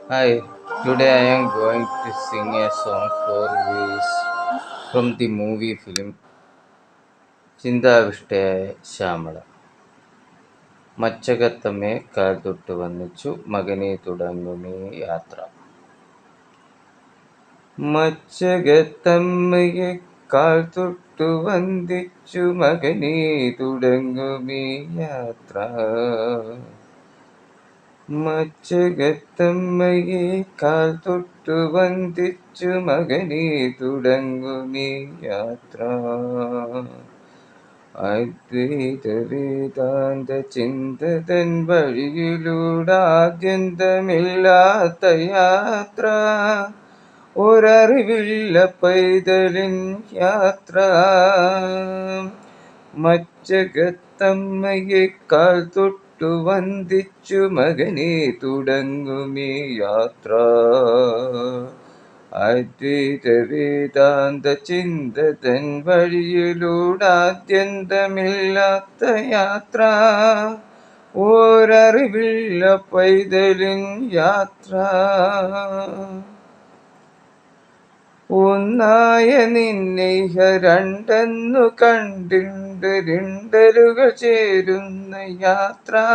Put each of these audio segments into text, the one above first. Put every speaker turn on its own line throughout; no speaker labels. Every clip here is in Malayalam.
Hi, today I am going to sing a song for Wish from the movie film ചിന്താവിഷ്ടയായ ശ്യാമള. മച്ചകത്തമ്മേ കാൽ തൊട്ടു വന്നിച്ചു മകനെ തുടങ്ങുമേ യാത്ര. മച്ചകത്തമ്മയെ കാൽ തൊട്ടു വന്ദിച്ചു മകനെ തുടങ്ങുമേ യാത്ര. മച്ചകത്തമ്മയെ കാൽ തൊട്ടു വന്ദിച്ചു മകനെ തുടങ്ങുമീ യാത്ര. അദ്വൈത വേദാന്ത ചിന്തതൻ വഴിയിലൂടാദ്യന്തമില്ലാത്ത യാത്ര. ഒരറിവില്ല പൈതലിൻ യാത്ര. മച്ചകത്തമ്മയെ കാൽ തൊട്ടു വന്ദിച്ചു മകനെ തുടങ്ങുമീ യാത്ര. അദ്വൈത വേദാന്ത ചിന്തതൻ വഴിയിലൂടാദ്യന്തമില്ലാത്ത യാത്ര. ഒരറിവില്ല പൈതലിൻ യാത്ര. ഒന്നായ നിന്നെഹ രണ്ടെന്നു കണ്ടിണ്ട് രണ്ടലുകൾ ചേരുന്ന യാത്ര.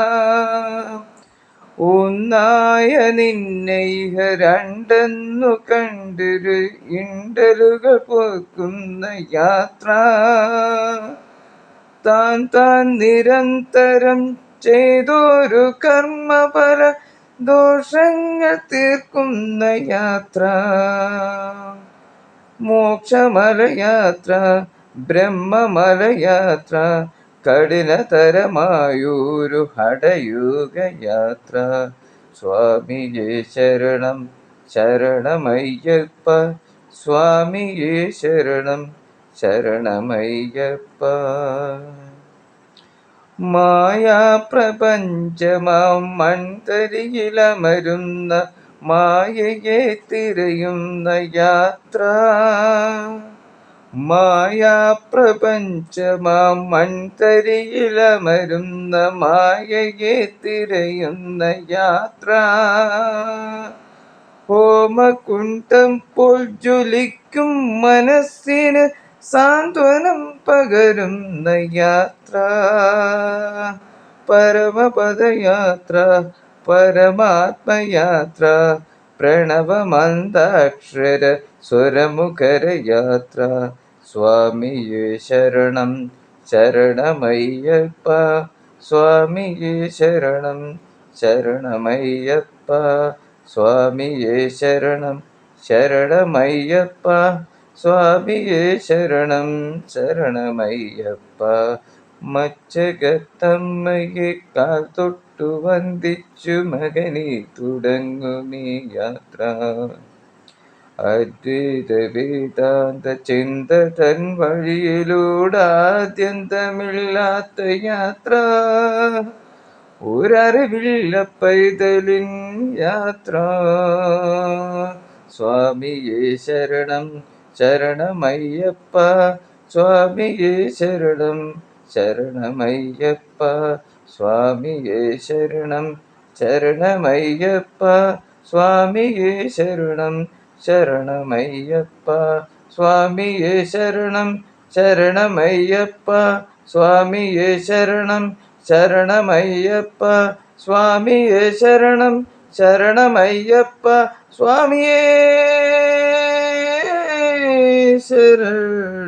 ഒന്നായ നിന്നെഹ രണ്ടെന്നു കണ്ടിരു ഇണ്ടലുകൾ പോക്കുന്ന യാത്ര. താൻ താൻ നിരന്തരം ചെയ്തൊരു കർമ്മഫല ദോഷങ്ങൾ തീർക്കുന്ന യാത്ര. മോക്ഷമലയാത്ര, ബ്രഹ്മമലയാത്ര, കഠിനതരമായൊരു ഹഠയോഗയാത്ര. സ്വാമിയേ ശരണം ശരണമയ്യപ്പ, സ്വാമിയേ ശരണം ശരണമയ്യപ്പ. മായാപ്രപഞ്ചമാം മൺതരിയിലമരുന്ന മായയെ തിരയുന്ന യാത്ര. മായാപ്രപഞ്ചമാം മൺതരിയിലമരുന്ന മായയെ തിരയുന്ന യാത്ര. ഹോമകുണ്ഠം പോൽ ജ്വലിക്കും മനസ്സിന് സാന്ത്വനം പകരുന്ന യാത്ര. പരമപദയാത്ര, പരമാത്മയാത്ര, പ്രണവമന്താക്ഷര സ്വരമുഖരയാത്ര. സ്വാമിയേ ശരണം ശരണമയ്യപ്പ, സ്വാമിയേ ശരണം ശരണമയ്യപ്പ, സ്വാമിയേ ശരണം ശരണമയ്യപ്പ, സ്വാമിയേ ശരണം ശരണമയ്യപ്പ. മച്ചകത്തമ്മയെ കാൽ തൊട്ടു വന്ദിച്ചു മകനെ തുടങ്ങുമീ യാത്ര. അദ്വൈത വേദാന്ത ചിന്തതൻ വഴിയിലൂടാദ്യന്തമില്ലാത്ത യാത്ര. ഒരറിവില്ല പൈതലിൻ യാത്ര. സ്വാമിയേ ശരണം ശരണമയ്യപ്പ, സ്വാമിയേ ശരണം ശരണമയ്യപ്പ, സ്വാമിയേ ശരണം ശരണമയ്യപ്പ, സ്വാമിയേ ശരണം ശരണമയ്യപ്പ, സ്വാമിയേ ശരണം ശരണമയ്യപ്പ, സ്വാമിയേ ശരണം ശരണമയ്യപ്പ, സ്വാമിയേ ശരണം ശരണമയ്യപ്പ, സ്വാമിയേ ശരണം